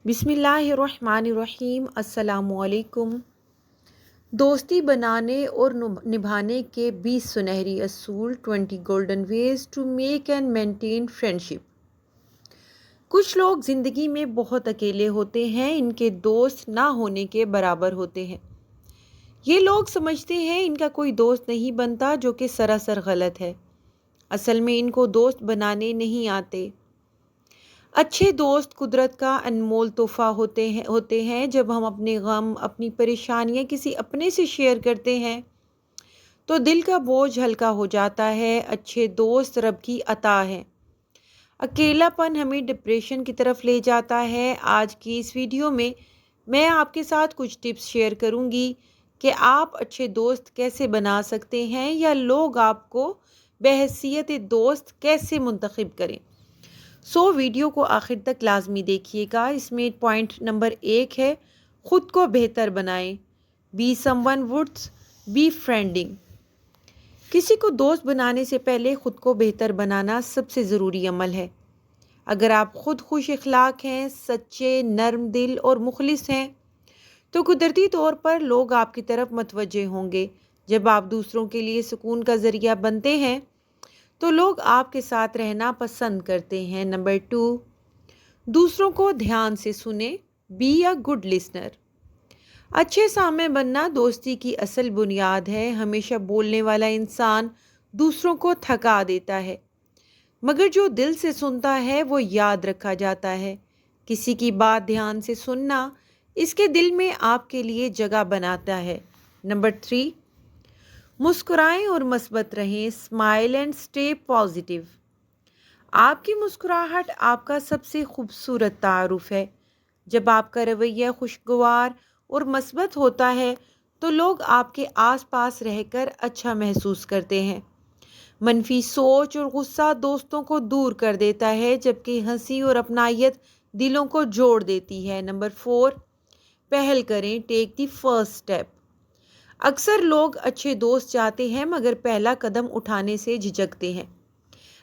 बिस्मिल्लाहिर्रहमानिर्रहीम। अस्सलामु अलैकुम। दोस्ती बनाने और निभाने के 20 सुनहरी असूल, 20 golden ways to make and maintain friendship. कुछ लोग ज़िंदगी में बहुत अकेले होते हैं, इनके दोस्त ना होने के बराबर होते हैं। ये लोग समझते हैं इनका कोई दोस्त नहीं बनता, जो कि सरासर गलत है। असल में इनको दोस्त बनाने नहीं आते। अच्छे दोस्त कुदरत का अनमोल तोहफा होते हैं। जब हम अपने गम, अपनी परेशानियां किसी अपने से शेयर करते हैं तो दिल का बोझ हल्का हो जाता है। अच्छे दोस्त रब की अता है। अकेलापन हमें डिप्रेशन की तरफ ले जाता है। आज की इस वीडियो में मैं आपके साथ कुछ टिप्स शेयर करूंगी कि आप अच्छे दोस्त कैसे बना सकते हैं या लोग आपको बहैसियत दोस्त कैसे मुंतखब करें। वीडियो को आखिर तक लाजमी देखिएगा। इसमें पॉइंट नंबर 1 है, ख़ुद को बेहतर बनाएं। बी समवन वुड्स बी फ्रेंडिंग। किसी को दोस्त बनाने से पहले ख़ुद को बेहतर बनाना सबसे ज़रूरी अमल है। अगर आप ख़ुद खुश अखलाक हैं, सच्चे, नर्म दिल और मुखलिस हैं तो कुदरती तौर पर लोग आपकी तरफ मतवज्जे होंगे। जब आप दूसरों के लिए सुकून का ज़रिया बनते हैं तो लोग आपके साथ रहना पसंद करते हैं। नंबर 2, दूसरों को ध्यान से सुने। Be a good listener. अच्छे सामे बनना दोस्ती की असल बुनियाद है। हमेशा बोलने वाला इंसान दूसरों को थका देता है, मगर जो दिल से सुनता है वो याद रखा जाता है। किसी की बात ध्यान से सुनना इसके दिल में आपके लिए जगह बनाता है। नंबर 3, मुस्कुराएं और मस्बत रहें। Smile and stay positive. आपकी मुस्कुराहट आपका सबसे खूबसूरत तारुफ है। जब आपका रवैया खुशगवार और मस्बत होता है तो लोग आपके आसपास रहकर अच्छा महसूस करते हैं। मनफी सोच और गुस्सा दोस्तों को दूर कर देता है, जबकि हंसी और अपनायत दिलों को जोड़ देती है। नंबर 4, पहल करें। Take the first step. अक्सर लोग अच्छे दोस्त चाहते हैं मगर पहला कदम उठाने से झिझकते हैं।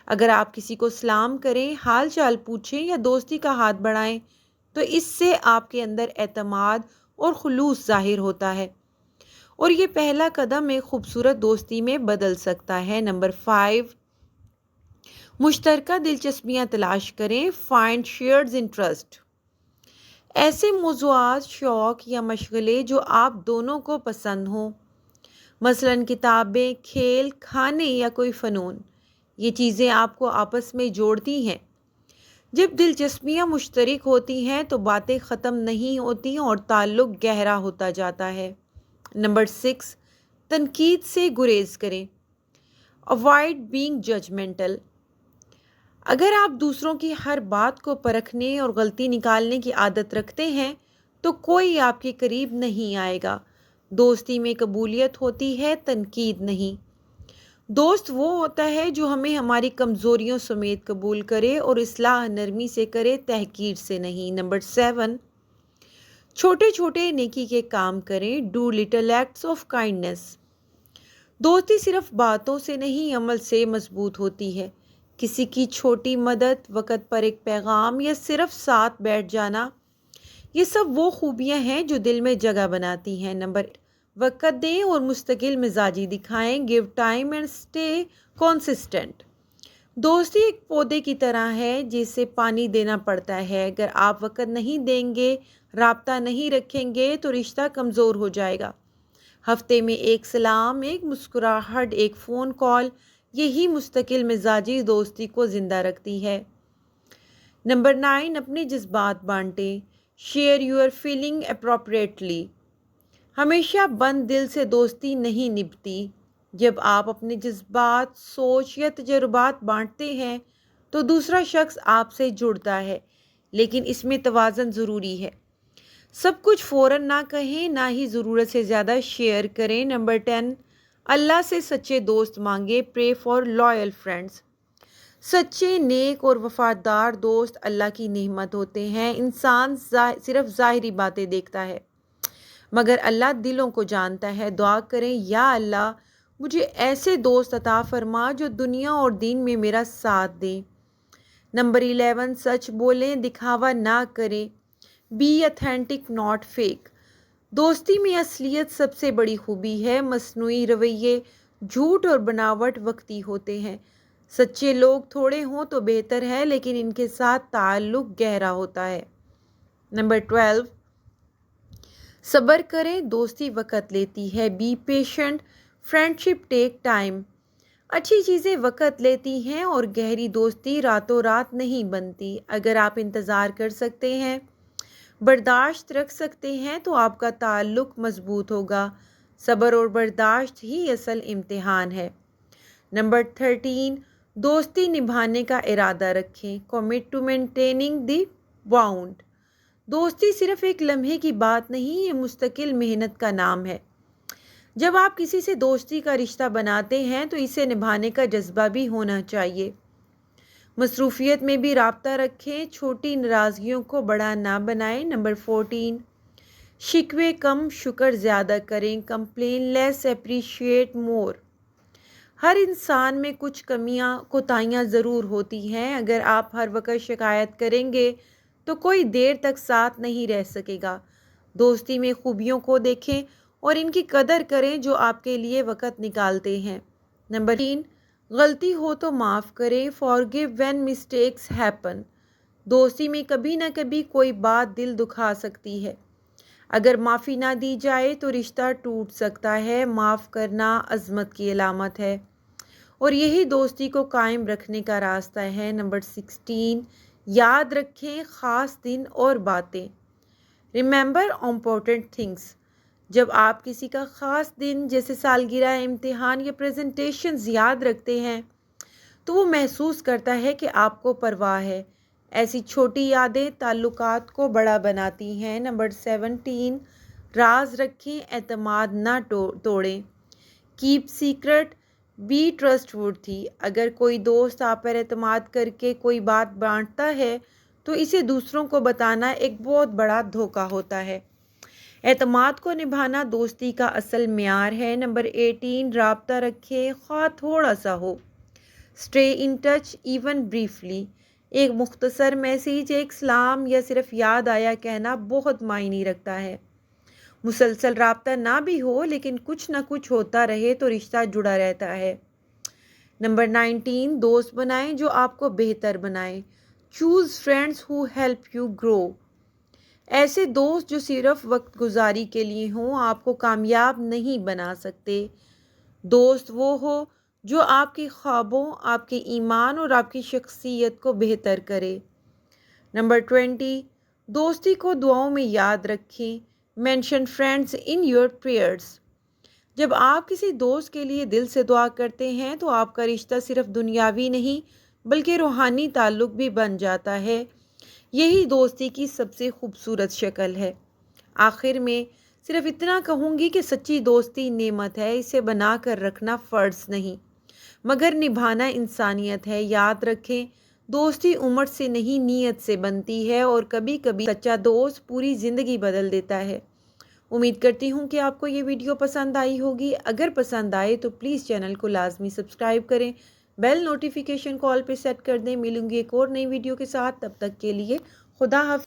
अगर आप किसी को सलाम करें, हाल चाल पूछें या दोस्ती का हाथ बढ़ाएं तो इससे आपके अंदर एतमाद और खुलूस जाहिर होता है और ये पहला कदम एक खूबसूरत दोस्ती में बदल सकता है। नंबर 5, मुश्तरका दिलचस्पियां तलाश करें। Find shared interest. ऐसे मौज़ूआत, शौक़ या मशगले जो आप दोनों को पसंद हों, मसलन किताबें, खेल, खाने या कोई फ़नून। ये चीज़ें आपको आपस में जोड़ती हैं। जब दिलचस्पियां मुश्तरक होती हैं तो बातें ख़त्म नहीं होती और ताल्लुक़ गहरा होता जाता है। नंबर 6, तनकीद से गुरेज करें। Avoid being judgemental. अगर आप दूसरों की हर बात को परखने और गलती निकालने की आदत रखते हैं तो कोई आपके करीब नहीं आएगा। दोस्ती में कबूलियत होती है, तनकीद नहीं। दोस्त वो होता है जो हमें हमारी कमज़ोरियों समेत कबूल करे और इस्लाह नरमी से करे, तहकीर से नहीं। नंबर 7, छोटे छोटे नेकी के काम करें। Do little acts of kindness. दोस्ती सिर्फ बातों से नहीं, अमल से मजबूत होती है। किसी की छोटी मदद, वक़्त पर एक पैगाम या सिर्फ साथ बैठ जाना, ये सब वो खूबियाँ हैं जो दिल में जगह बनाती हैं। नंबर, वक़्त दें और मुस्तकिल मिजाजी दिखाएं। Give time and stay consistent. दोस्ती एक पौधे की तरह है जिसे पानी देना पड़ता है। अगर आप वक़्त नहीं देंगे, राब्ता नहीं रखेंगे तो रिश्ता कमज़ोर हो जाएगा। हफ्ते में एक सलाम, एक मुस्कुराहट, एक फ़ोन कॉल, यही मुस्तकिल मिजाजी दोस्ती को ज़िंदा रखती है। नंबर 9, अपने जज्बात बांटें। Share your feeling appropriately. हमेशा बंद दिल से दोस्ती नहीं निभती। जब आप अपने जज्बात, सोच या तजुर्बात बांटते हैं तो दूसरा शख्स आपसे जुड़ता है, लेकिन इसमें तवाज़न ज़रूरी है। सब कुछ फ़ौरन ना कहें, ना ही ज़रूरत से ज़्यादा शेयर करें। नंबर 10, अल्लाह से सच्चे दोस्त मांगे। Pray for loyal friends. सच्चे, नेक और वफादार दोस्त अल्लाह की नेमत होते हैं। इंसान सिर्फ ज़ाहिरी बातें देखता है मगर अल्लाह दिलों को जानता है। दुआ करें, या अल्लाह मुझे ऐसे दोस्त अता फरमा जो दुनिया और दीन में मेरा साथ दें। नंबर 11, सच बोलें, दिखावा ना करें। Be authentic not fake. दोस्ती में असलियत सबसे बड़ी खूबी है। मसनूई रवैये, झूठ और बनावट वक्ती होते हैं। सच्चे लोग थोड़े हों तो बेहतर है, लेकिन इनके साथ ताल्लुक गहरा होता है। नंबर 12, सब्र करें, दोस्ती वक़्त लेती है। Be patient, friendship take time. अच्छी चीज़ें वक़्त लेती हैं और गहरी दोस्ती रातों रात नहीं बनती। अगर आप इंतज़ार कर सकते हैं, बर्दाश्त रख सकते हैं, तो आपका ताल्लुक मजबूत होगा। सब्र और बर्दाश्त ही असल इम्तिहान है। नंबर 13, दोस्ती निभाने का इरादा रखें। Commit to maintaining the bound. दोस्ती सिर्फ एक लम्हे की बात नहीं, ये मुस्तकिल मेहनत का नाम है। जब आप किसी से दोस्ती का रिश्ता बनाते हैं तो इसे निभाने का जज्बा भी होना चाहिए। मसरूफियत में भी राब्ता रखें, छोटी नाराज़गियों को बड़ा ना बनाएं। नंबर 14, शिकवे कम शुक्र ज़्यादा करें। कंप्लेन लेस अप्रिशिएट मोर। हर इंसान में कुछ कमियां कोताहियां ज़रूर होती हैं। अगर आप हर वक्त शिकायत करेंगे तो कोई देर तक साथ नहीं रह सकेगा। दोस्ती में खूबियों को देखें और इनकी कदर करें जो आपके लिए वक़्त निकालते हैं। नंबर 3, गलती हो तो माफ़ करें। Forgive when mistakes happen. दोस्ती में कभी ना कभी कोई बात दिल दुखा सकती है। अगर माफ़ी ना दी जाए तो रिश्ता टूट सकता है। माफ़ करना अज़मत की अलामत है और यही दोस्ती को कायम रखने का रास्ता है। नंबर 16, याद रखें ख़ास दिन और बातें। Remember important things. जब आप किसी का ख़ास दिन जैसे सालगिरह, इम्तिहान या प्रेजेंटेशंस याद रखते हैं तो वो महसूस करता है कि आपको परवाह है। ऐसी छोटी यादें ताल्लुकात को बड़ा बनाती हैं। नंबर 17, राज रखें, एतमाद ना तोड़ें। Keep secret, be trustworthy. अगर कोई दोस्त आप पर एतमाद करके कोई बात बांटता है तो इसे दूसरों को बताना एक बहुत बड़ा धोखा होता है। एतमाद को निभाना दोस्ती का असल म्यार है। नंबर 18, राब्ता रखें ख्वाह थोड़ा सा हो। Stay in touch even briefly. एक मुख्तसर मैसेज, एक सलाम या सिर्फ याद आया कहना बहुत मायने रखता है। मुसलसल राब्ता ना भी हो लेकिन कुछ ना कुछ होता रहे तो रिश्ता जुड़ा रहता है। नंबर 19, दोस्त बनाएं जो आपको बेहतर बनाएं। Choose friends who help you grow. ऐसे दोस्त जो सिर्फ वक्त गुजारी के लिए हों आपको कामयाब नहीं बना सकते। दोस्त वो हो जो आपके ख्वाबों, आपके ईमान और आपकी शख्सियत को बेहतर करे। नंबर 20, दोस्ती को दुआओं में याद रखें। Mention friends in your prayers. जब आप किसी दोस्त के लिए दिल से दुआ करते हैं तो आपका रिश्ता सिर्फ दुनियावी नहीं बल्कि रूहानी ताल्लुक भी बन जाता है। यही दोस्ती की सबसे खूबसूरत शक्ल है। आखिर में सिर्फ इतना कहूँगी कि सच्ची दोस्ती नेमत है, इसे बना कर रखना फ़र्ज़ नहीं मगर निभाना इंसानियत है। याद रखें, दोस्ती उम्र से नहीं नीयत से बनती है और कभी कभी सच्चा दोस्त पूरी ज़िंदगी बदल देता है। उम्मीद करती हूँ कि आपको ये वीडियो पसंद आई होगी। अगर पसंद आए तो प्लीज़ चैनल को लाजमी सब्सक्राइब करें, बेल नोटिफिकेशन कॉल पे सेट कर दें। मिलूंगी एक और नई वीडियो के साथ, तब तक के लिए खुदा हाफ़िज़।